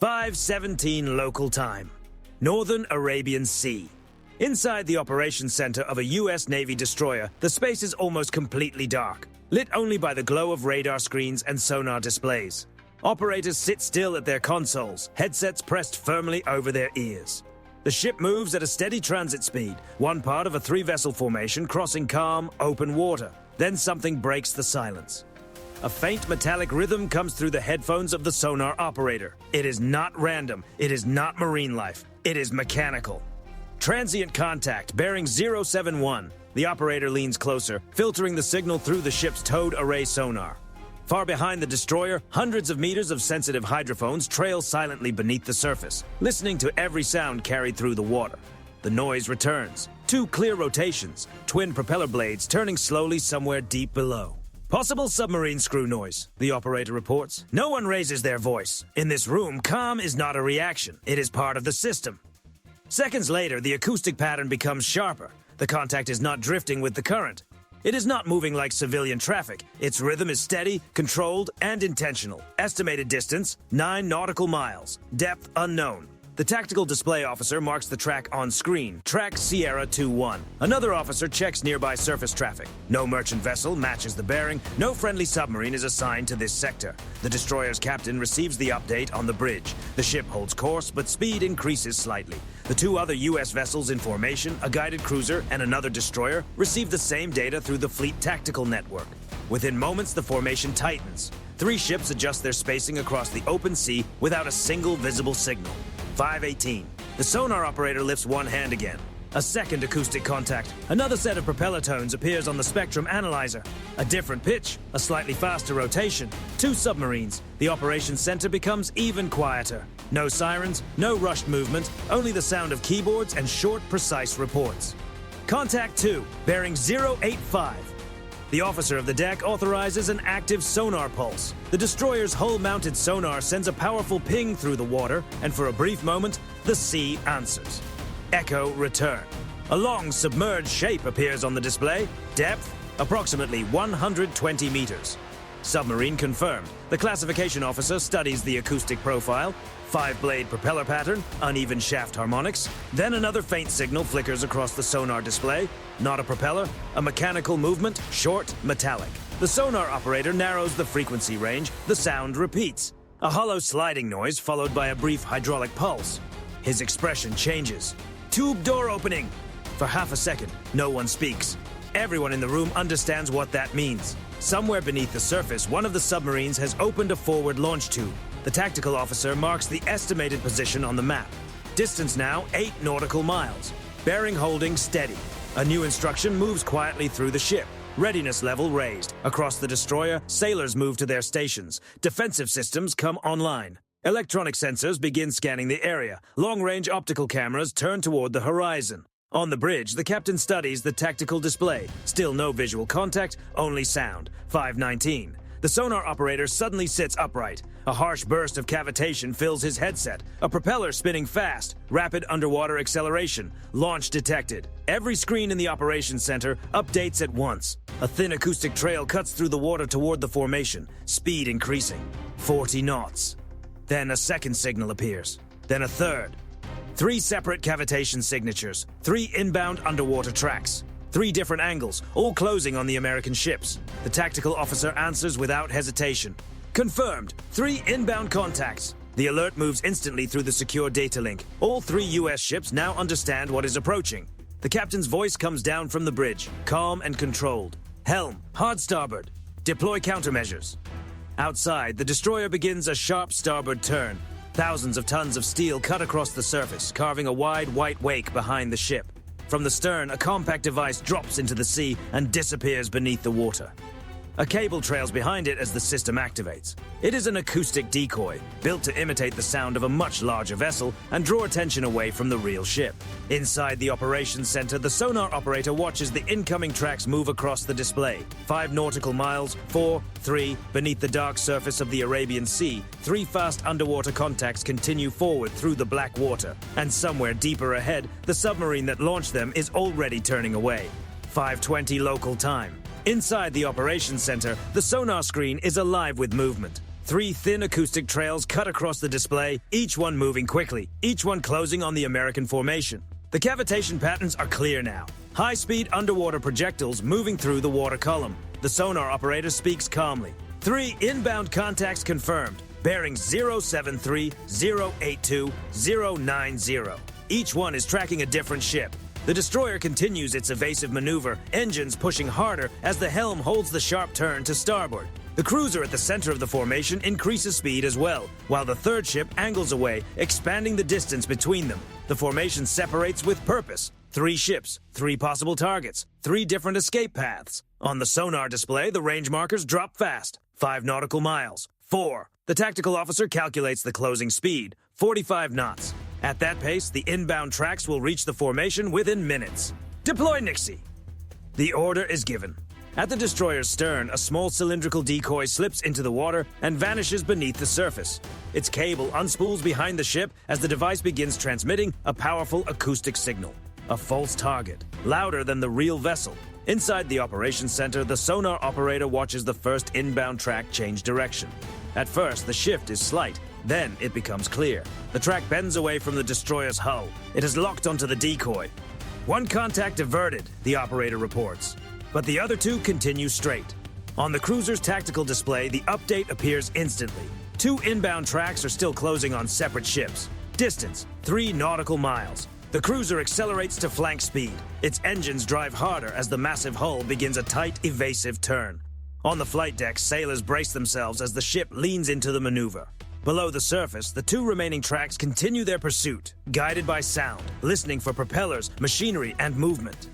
5:17 local time. Northern Arabian Sea. Inside the operations center of a U.S. Navy destroyer, the space is almost completely dark, lit only by the glow of radar screens and sonar displays. Operators sit still at their consoles, headsets pressed firmly over their ears. The ship moves at a steady transit speed, one part of a three-vessel formation crossing calm, open water. Then something breaks the silence. A faint metallic rhythm comes through the headphones of the sonar operator. It is not random. It is not marine life. It is mechanical. Transient contact, bearing 071. The operator leans closer, filtering the signal through the ship's towed array sonar. Far behind the destroyer, hundreds of meters of sensitive hydrophones trail silently beneath the surface, listening to every sound carried through the water. The noise returns. Two clear rotations, twin propeller blades turning slowly somewhere deep below. Possible submarine screw noise, the operator reports. No one raises their voice. In this room, calm is not a reaction. It is part of the system. Seconds later, the acoustic pattern becomes sharper. The contact is not drifting with the current. It is not moving like civilian traffic. Its rhythm is steady, controlled, and intentional. Estimated distance, 9 nautical miles. Depth unknown. The tactical display officer marks the track on screen, track Sierra 2-1. Another officer checks nearby surface traffic. No merchant vessel matches the bearing. No friendly submarine is assigned to this sector. The destroyer's captain receives the update on the bridge. The ship holds course, but speed increases slightly. The two other U.S. vessels in formation, a guided cruiser and another destroyer, receive the same data through the fleet tactical network. Within moments, the formation tightens. 3 ships adjust their spacing across the open sea without a single visible signal. 5:18. The sonar operator lifts one hand again. A second acoustic contact. Another set of propeller tones appears on the spectrum analyzer. A different pitch, a slightly faster rotation. 2 submarines. The operations center becomes even quieter. No sirens, no rushed movement, only the sound of keyboards and short, precise reports. Contact 2, bearing 085. The officer of the deck authorizes an active sonar pulse. The destroyer's hull-mounted sonar sends a powerful ping through the water, and for a brief moment, the sea answers. Echo return. A long submerged shape appears on the display. Depth, approximately 120 meters. Submarine confirmed. The classification officer studies the acoustic profile. 5-blade propeller pattern, uneven shaft harmonics. Then another faint signal flickers across the sonar display. Not a propeller, a mechanical movement, short, metallic. The sonar operator narrows the frequency range. The sound repeats. A hollow sliding noise followed by a brief hydraulic pulse. His expression changes. Tube door opening. For half a second, no one speaks. Everyone in the room understands what that means. Somewhere beneath the surface, one of the submarines has opened a forward launch tube. The tactical officer marks the estimated position on the map. Distance now 8 nautical miles. Bearing holding steady. A new instruction moves quietly through the ship. Readiness level raised. Across the destroyer, sailors move to their stations. Defensive systems come online. Electronic sensors begin scanning the area. Long-range optical cameras turn toward the horizon. On the bridge, the captain studies the tactical display. Still no visual contact, only sound. 5:19. The sonar operator suddenly sits upright. A harsh burst of cavitation fills his headset. A propeller spinning fast. Rapid underwater acceleration. Launch detected. Every screen in the operations center updates at once. A thin acoustic trail cuts through the water toward the formation. Speed increasing. 40 knots. Then a second signal appears. Then a third. 3 separate cavitation signatures. 3 inbound underwater tracks. 3 different angles, all closing on the American ships. The tactical officer answers without hesitation. Confirmed. 3 inbound contacts. The alert moves instantly through the secure data link. All 3 U.S. ships now understand what is approaching. The captain's voice comes down from the bridge, calm and controlled. Helm, hard starboard. Deploy countermeasures. Outside, the destroyer begins a sharp starboard turn. Thousands of tons of steel cut across the surface, carving a wide white wake behind the ship. From the stern, a compact device drops into the sea and disappears beneath the water. A cable trails behind it as the system activates. It is an acoustic decoy, built to imitate the sound of a much larger vessel and draw attention away from the real ship. Inside the operations center, the sonar operator watches the incoming tracks move across the display. 5 nautical miles, 4, 3, beneath the dark surface of the Arabian Sea, 3 fast underwater contacts continue forward through the black water. And somewhere deeper ahead, the submarine that launched them is already turning away. 5:20 local time. Inside the operations center, the sonar screen is alive with movement. 3 thin acoustic trails cut across the display, each one moving quickly, each one closing on the American formation. The cavitation patterns are clear now. High-speed underwater projectiles moving through the water column. The sonar operator speaks calmly. 3 inbound contacts confirmed. Bearings 073, 082, 090. Each one is tracking a different ship. The destroyer continues its evasive maneuver, engines pushing harder as the helm holds the sharp turn to starboard. The cruiser at the center of the formation increases speed as well, while the third ship angles away, expanding the distance between them. The formation separates with purpose. 3 ships, 3 possible targets, 3 different escape paths. On the sonar display, the range markers drop fast. 5 nautical miles. 4. The tactical officer calculates the closing speed, 45 knots. At that pace, the inbound tracks will reach the formation within minutes. Deploy Nixie! The order is given. At the destroyer's stern, a small cylindrical decoy slips into the water and vanishes beneath the surface. Its cable unspools behind the ship as the device begins transmitting a powerful acoustic signal. A false target, louder than the real vessel. Inside the operations center, the sonar operator watches the first inbound track change direction. At first, the shift is slight, then it becomes clear. The track bends away from the destroyer's hull. It is locked onto the decoy. 1 contact diverted, the operator reports. But the other 2 continue straight. On the cruiser's tactical display, the update appears instantly. 2 inbound tracks are still closing on separate ships. Distance, 3 nautical miles. The cruiser accelerates to flank speed. Its engines drive harder as the massive hull begins a tight, evasive turn. On the flight deck, sailors brace themselves as the ship leans into the maneuver. Below the surface, the 2 remaining tracks continue their pursuit, guided by sound, listening for propellers, machinery, and movement.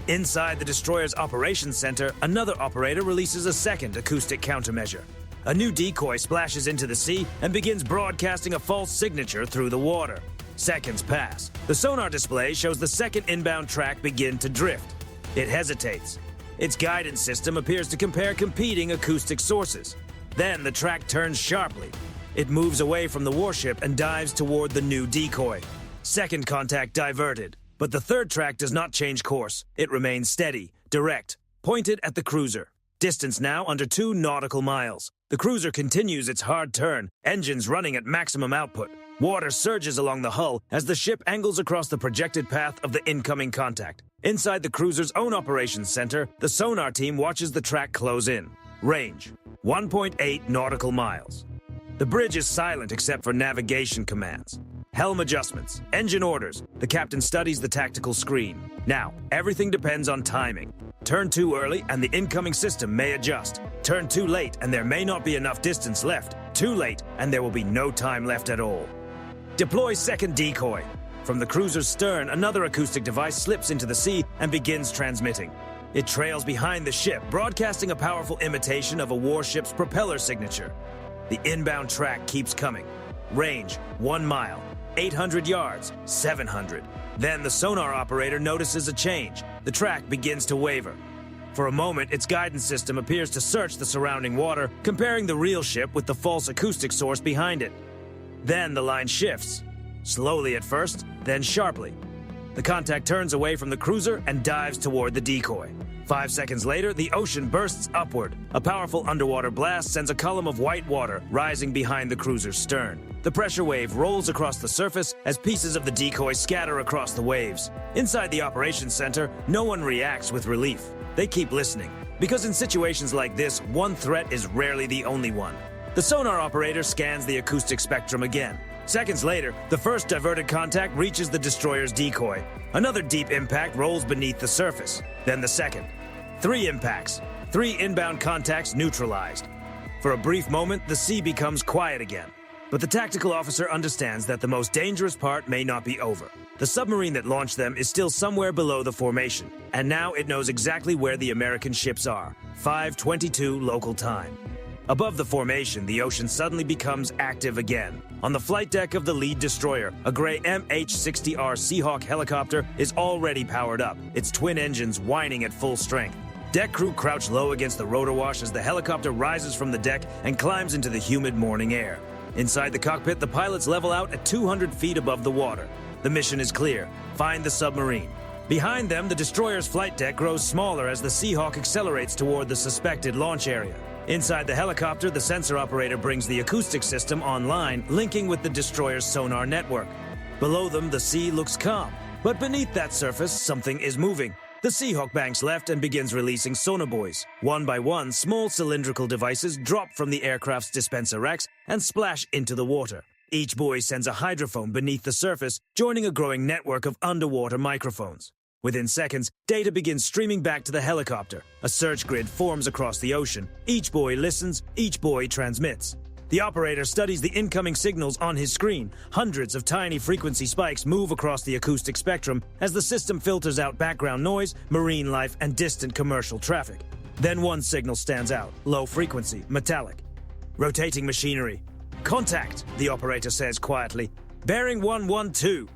Inside the destroyer's operations center, another operator releases a second acoustic countermeasure. A new decoy splashes into the sea and begins broadcasting a false signature through the water. Seconds pass. The sonar display shows the second inbound track begin to drift. It hesitates. Its guidance system appears to compare competing acoustic sources. Then the track turns sharply. It moves away from the warship and dives toward the new decoy. Second contact diverted, but the third track does not change course. It remains steady, direct, pointed at the cruiser. Distance now under 2 nautical miles. The cruiser continues its hard turn, engines running at maximum output. Water surges along the hull as the ship angles across the projected path of the incoming contact. Inside the cruiser's own operations center, the sonar team watches the track close in. Range, 1.8 nautical miles. The bridge is silent except for navigation commands. Helm adjustments, engine orders. The captain studies the tactical screen. Now, everything depends on timing. Turn too early and the incoming system may adjust. Turn too late and there may not be enough distance left. Too late and there will be no time left at all. Deploy second decoy. From the cruiser's stern, another acoustic device slips into the sea and begins transmitting. It trails behind the ship, broadcasting a powerful imitation of a warship's propeller signature. The inbound track keeps coming. Range, 1 mile. 800 yards, 700. Then the sonar operator notices a change. The track begins to waver. For a moment, its guidance system appears to search the surrounding water, comparing the real ship with the false acoustic source behind it. Then the line shifts. Slowly at first, then sharply. The contact turns away from the cruiser and dives toward the decoy. 5 seconds later, the ocean bursts upward. A powerful underwater blast sends a column of white water rising behind the cruiser's stern. The pressure wave rolls across the surface as pieces of the decoy scatter across the waves. Inside the operations center, no one reacts with relief. They keep listening, because in situations like this, one threat is rarely the only one. The sonar operator scans the acoustic spectrum again. Seconds later, the first diverted contact reaches the destroyer's decoy. Another deep impact rolls beneath the surface. Then the second. 3 impacts. 3 inbound contacts neutralized. For a brief moment, the sea becomes quiet again. But the tactical officer understands that the most dangerous part may not be over. The submarine that launched them is still somewhere below the formation, and now it knows exactly where the American ships are, 5:22 local time. Above the formation, the ocean suddenly becomes active again. On the flight deck of the lead destroyer, a gray MH-60R Seahawk helicopter is already powered up, its twin engines whining at full strength. Deck crew crouch low against the rotor wash as the helicopter rises from the deck and climbs into the humid morning air. Inside the cockpit, the pilots level out at 200 feet above the water. The mission is clear: find the submarine. Behind them, the destroyer's flight deck grows smaller as the Seahawk accelerates toward the suspected launch area. Inside the helicopter, the sensor operator brings the acoustic system online, linking with the destroyer's sonar network. Below them, the sea looks calm. But beneath that surface, something is moving. The Seahawk banks left and begins releasing sonobuoys. One by one, small cylindrical devices drop from the aircraft's dispenser racks and splash into the water. Each buoy sends a hydrophone beneath the surface, joining a growing network of underwater microphones. Within seconds, data begins streaming back to the helicopter. A search grid forms across the ocean. Each buoy listens, each buoy transmits. The operator studies the incoming signals on his screen. Hundreds of tiny frequency spikes move across the acoustic spectrum as the system filters out background noise, marine life, and distant commercial traffic. Then one signal stands out, low frequency, metallic. Rotating machinery. Contact, the operator says quietly. Bearing 112.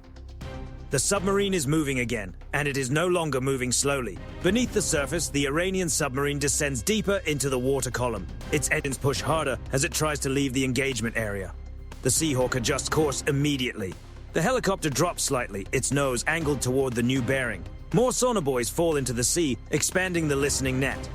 The submarine is moving again, and it is no longer moving slowly. Beneath the surface, the Iranian submarine descends deeper into the water column. Its engines push harder as it tries to leave the engagement area. The Seahawk adjusts course immediately. The helicopter drops slightly, its nose angled toward the new bearing. More sonobuoys fall into the sea, expanding the listening net.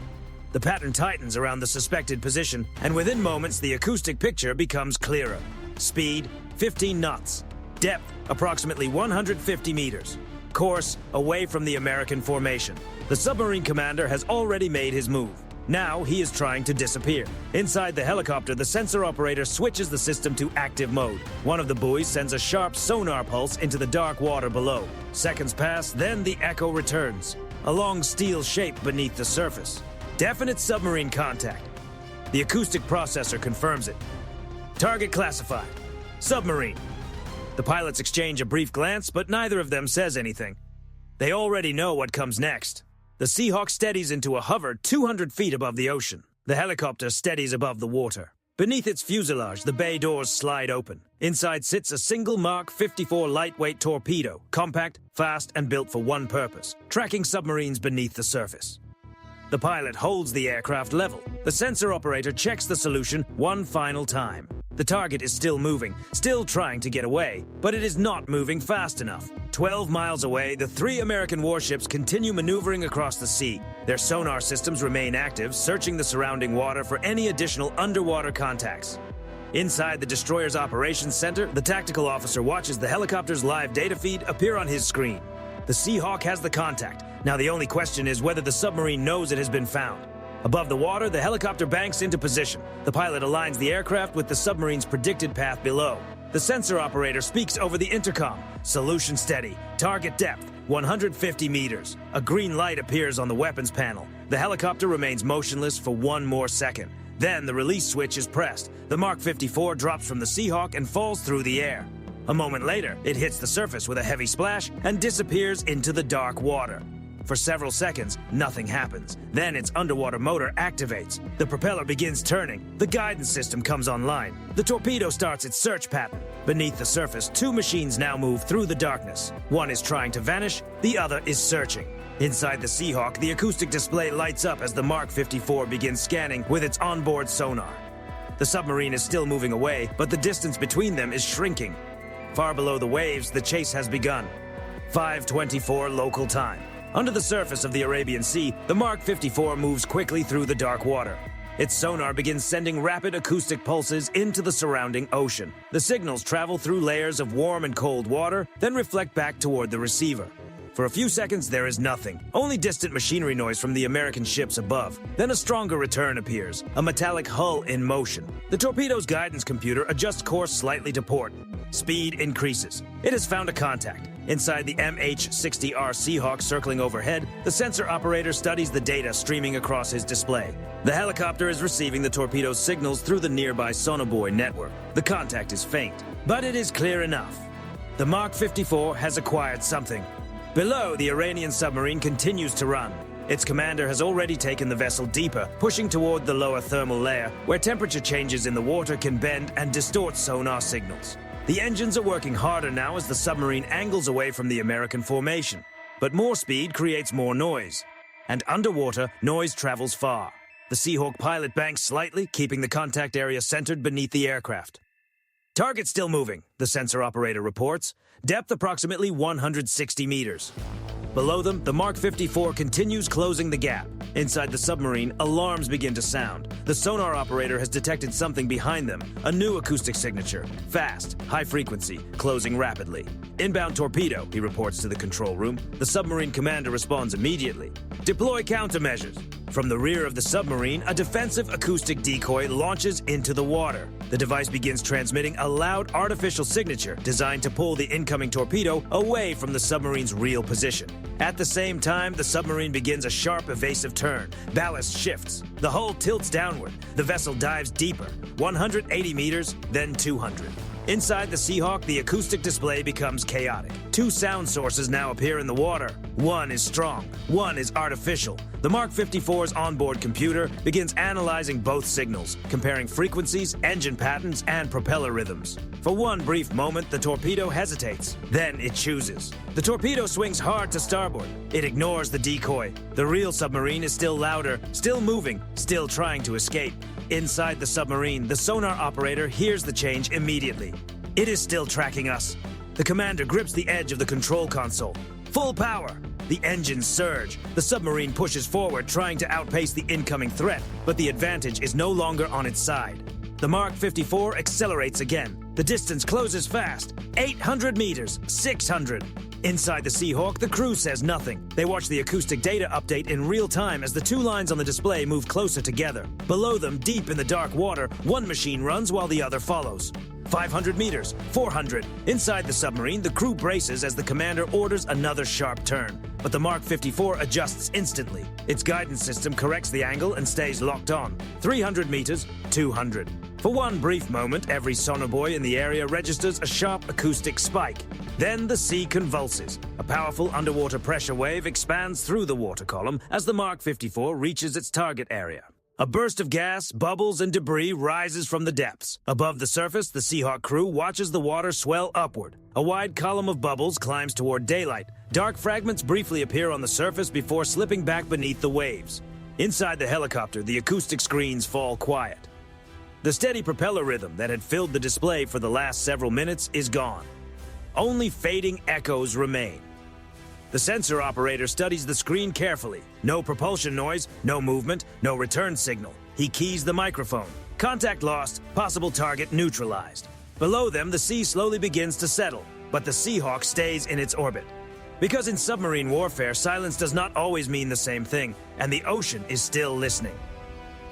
The pattern tightens around the suspected position, and within moments, the acoustic picture becomes clearer. Speed, 15 knots. Depth, approximately 150 meters. Course, away from the American formation. The submarine commander has already made his move. Now he is trying to disappear. Inside the helicopter, the sensor operator switches the system to active mode. One of the buoys sends a sharp sonar pulse into the dark water below. Seconds pass, then the echo returns. A long steel shape beneath the surface. Definite submarine contact. The acoustic processor confirms it. Target classified. Submarine. The pilots exchange a brief glance, but neither of them says anything. They already know what comes next. The Seahawk steadies into a hover 200 feet above the ocean. The helicopter steadies above the water. Beneath its fuselage, the bay doors slide open. Inside sits a single Mark 54 lightweight torpedo, compact, fast, and built for one purpose, tracking submarines beneath the surface. The pilot holds the aircraft level. The sensor operator checks the solution one final time. The target is still moving, still trying to get away, but it is not moving fast enough. 12 miles away, the 3 American warships continue maneuvering across the sea. Their sonar systems remain active, searching the surrounding water for any additional underwater contacts. Inside the destroyer's operations center, the tactical officer watches the helicopter's live data feed appear on his screen. The Seahawk has the contact. Now the only question is whether the submarine knows it has been found. Above the water, the helicopter banks into position. The pilot aligns the aircraft with the submarine's predicted path below. The sensor operator speaks over the intercom. Solution steady. Target depth, 150 meters. A green light appears on the weapons panel. The helicopter remains motionless for one more second. Then the release switch is pressed. The Mark 54 drops from the Seahawk and falls through the air. A moment later, it hits the surface with a heavy splash and disappears into the dark water. For several seconds, nothing happens. Then its underwater motor activates. The propeller begins turning. The guidance system comes online. The torpedo starts its search pattern. Beneath the surface, 2 machines now move through the darkness. One is trying to vanish, the other is searching. Inside the Seahawk, the acoustic display lights up as the Mark 54 begins scanning with its onboard sonar. The submarine is still moving away, but the distance between them is shrinking. Far below the waves, the chase has begun. 5:24 local time. Under the surface of the Arabian Sea, the Mark 54 moves quickly through the dark water. Its sonar begins sending rapid acoustic pulses into the surrounding ocean. The signals travel through layers of warm and cold water, then reflect back toward the receiver. For a few seconds, there is nothing. Only distant machinery noise from the American ships above. Then a stronger return appears, a metallic hull in motion. The torpedo's guidance computer adjusts course slightly to port. Speed increases. It has found a contact. Inside the MH-60R Seahawk circling overhead, the sensor operator studies the data streaming across his display. The helicopter is receiving the torpedo's signals through the nearby sonobuoy network. The contact is faint, but it is clear enough. The Mark 54 has acquired something. Below, the Iranian submarine continues to run. Its commander has already taken the vessel deeper, pushing toward the lower thermal layer, where temperature changes in the water can bend and distort sonar signals. The engines are working harder now as the submarine angles away from the American formation. But more speed creates more noise. And underwater, noise travels far. The Seahawk pilot banks slightly, keeping the contact area centered beneath the aircraft. Target still moving, the sensor operator reports. Depth approximately 160 meters. Below them, the Mark 54 continues closing the gap. Inside the submarine, alarms begin to sound. The sonar operator has detected something behind them, a new acoustic signature. Fast, high frequency, closing rapidly. Inbound torpedo, he reports to the control room. The submarine commander responds immediately. Deploy countermeasures. From the rear of the submarine, a defensive acoustic decoy launches into the water. The device begins transmitting a loud artificial signature designed to pull the incoming torpedo away from the submarine's real position. At the same time, the submarine begins a sharp, evasive turn. Ballast shifts. The hull tilts downward. The vessel dives deeper, 180 meters, then 200. Inside the Seahawk, the acoustic display becomes chaotic. Two sound sources now appear in the water. One is strong, one is artificial. The Mark 54's onboard computer begins analyzing both signals, comparing frequencies, engine patterns, and propeller rhythms. For one brief moment, the torpedo hesitates. Then it chooses. The torpedo swings hard to starboard. It ignores the decoy. The real submarine is still louder, still moving, still trying to escape. Inside the submarine, the sonar operator hears the change immediately. It is still tracking us. The commander grips the edge of the control console. Full power! The engines surge. The submarine pushes forward, trying to outpace the incoming threat, but the advantage is no longer on its side. The Mark 54 accelerates again. The distance closes fast. 800 meters, 600. Inside the Seahawk, the crew says nothing. They watch the acoustic data update in real time as the two lines on the display move closer together. Below them, deep in the dark water, one machine runs while the other follows. 500 meters, 400. Inside the submarine, the crew braces as the commander orders another sharp turn. But the Mark 54 adjusts instantly. Its guidance system corrects the angle and stays locked on. 300 meters, 200. For one brief moment, every sonobuoy in the area registers a sharp acoustic spike. Then the sea convulses. A powerful underwater pressure wave expands through the water column as the Mark 54 reaches its target area. A burst of gas, bubbles, and debris rises from the depths. Above the surface, the Seahawk crew watches the water swell upward. A wide column of bubbles climbs toward daylight. Dark fragments briefly appear on the surface before slipping back beneath the waves. Inside the helicopter, the acoustic screens fall quiet. The steady propeller rhythm that had filled the display for the last several minutes is gone. Only fading echoes remain. The sensor operator studies the screen carefully. No propulsion noise, no movement, no return signal. He keys the microphone. Contact lost, possible target neutralized. Below them, the sea slowly begins to settle, but the Seahawk stays in its orbit. Because in submarine warfare, silence does not always mean the same thing, and the ocean is still listening.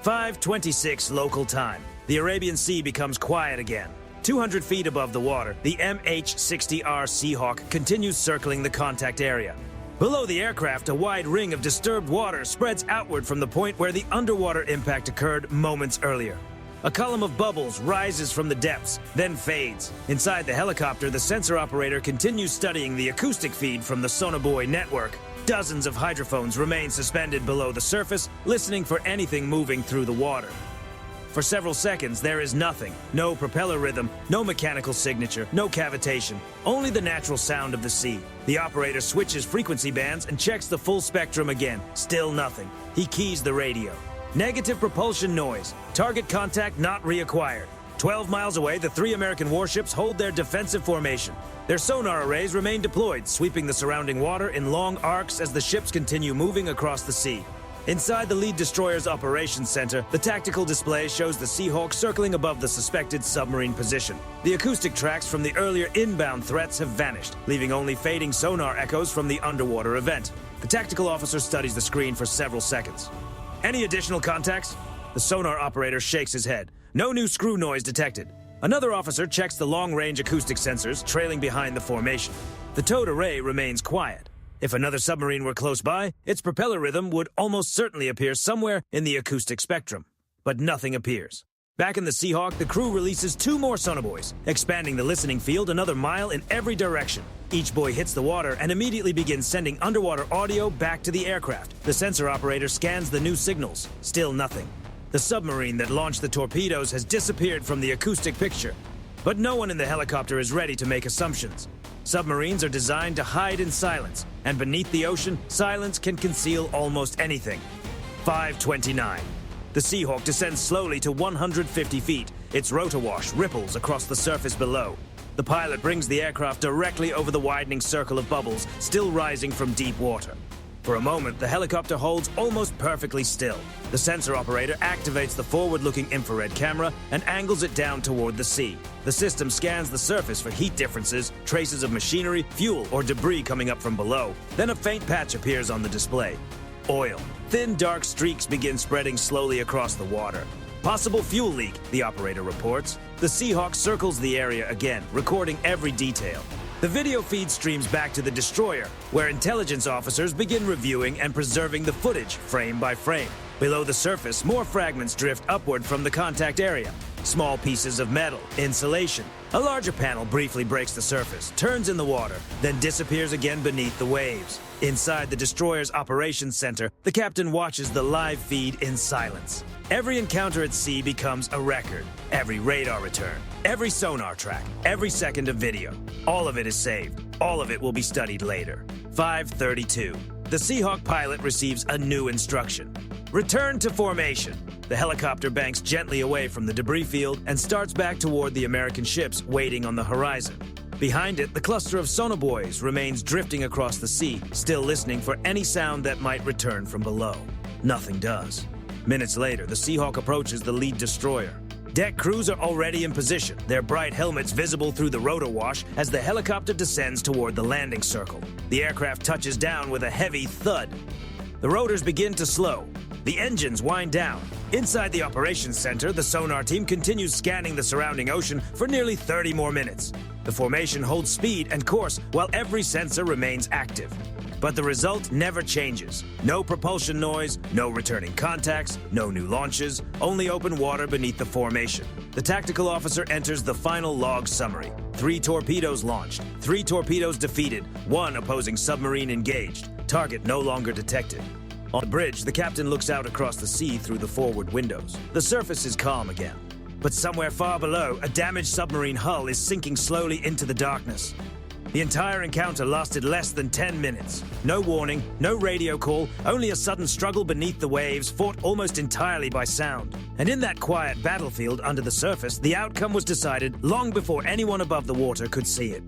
5:26 local time. The Arabian Sea becomes quiet again. 200 feet above the water, the MH-60R Seahawk continues circling the contact area. Below the aircraft, a wide ring of disturbed water spreads outward from the point where the underwater impact occurred moments earlier. A column of bubbles rises from the depths, then fades. Inside the helicopter, the sensor operator continues studying the acoustic feed from the sonobuoy network. Dozens of hydrophones remain suspended below the surface, listening for anything moving through the water. For several seconds, there is nothing. No propeller rhythm, no mechanical signature, no cavitation. Only the natural sound of the sea. The operator switches frequency bands and checks the full spectrum again. Still nothing. He keys the radio. Negative propulsion noise. Target contact not reacquired. 12 miles away, the three American warships hold their defensive formation. Their sonar arrays remain deployed, sweeping the surrounding water in long arcs as the ships continue moving across the sea. Inside the lead destroyer's operations center, the tactical display shows the Seahawk circling above the suspected submarine position. The acoustic tracks from the earlier inbound threats have vanished, leaving only fading sonar echoes from the underwater event. The tactical officer studies the screen for several seconds. Any additional contacts? The sonar operator shakes his head. No new screw noise detected. Another officer checks the long-range acoustic sensors trailing behind the formation. The towed array remains quiet. If another submarine were close by, its propeller rhythm would almost certainly appear somewhere in the acoustic spectrum. But nothing appears. Back in the Seahawk, the crew releases two more sonobuoys, expanding the listening field another mile in every direction. Each buoy hits the water and immediately begins sending underwater audio back to the aircraft. The sensor operator scans the new signals. Still nothing. The submarine that launched the torpedoes has disappeared from the acoustic picture. But no one in the helicopter is ready to make assumptions. Submarines are designed to hide in silence, and beneath the ocean, silence can conceal almost anything. 5:29. The Seahawk descends slowly to 150 feet. Its rotor wash ripples across the surface below. The pilot brings the aircraft directly over the widening circle of bubbles, still rising from deep water. For a moment, the helicopter holds almost perfectly still. The sensor operator activates the forward-looking infrared camera and angles it down toward the sea. The system scans the surface for heat differences, traces of machinery, fuel, or debris coming up from below. Then a faint patch appears on the display. Oil. Thin, dark streaks begin spreading slowly across the water. Possible fuel leak, the operator reports. The Seahawk circles the area again, recording every detail. The video feed streams back to the destroyer, where intelligence officers begin reviewing and preserving the footage frame by frame. Below the surface, more fragments drift upward from the contact area. Small pieces of metal, insulation. A larger panel briefly breaks the surface, turns in the water, then disappears again beneath the waves. Inside the destroyer's operations center, the captain watches the live feed in silence. Every encounter at sea becomes a record. Every radar return, every sonar track, every second of video. All of it is saved. All of it will be studied later. 5:32. The Seahawk pilot receives a new instruction. Return to formation. The helicopter banks gently away from the debris field and starts back toward the American ships waiting on the horizon. Behind it, the cluster of sonobuoys remains drifting across the sea, still listening for any sound that might return from below. Nothing does. Minutes later, the Seahawk approaches the lead destroyer. Deck crews are already in position, their bright helmets visible through the rotor wash as the helicopter descends toward the landing circle. The aircraft touches down with a heavy thud. The rotors begin to slow. The engines wind down. Inside the operations center, the sonar team continues scanning the surrounding ocean for nearly 30 more minutes. The formation holds speed and course while every sensor remains active. But the result never changes. No propulsion noise, no returning contacts, no new launches, only open water beneath the formation. The tactical officer enters the final log summary. 3 torpedoes launched, 3 torpedoes defeated, 1 opposing submarine engaged, target no longer detected. On the bridge, the captain looks out across the sea through the forward windows. The surface is calm again. But somewhere far below, a damaged submarine hull is sinking slowly into the darkness. The entire encounter lasted less than 10 minutes. No warning, no radio call, only a sudden struggle beneath the waves, fought almost entirely by sound. And in that quiet battlefield under the surface, the outcome was decided long before anyone above the water could see it.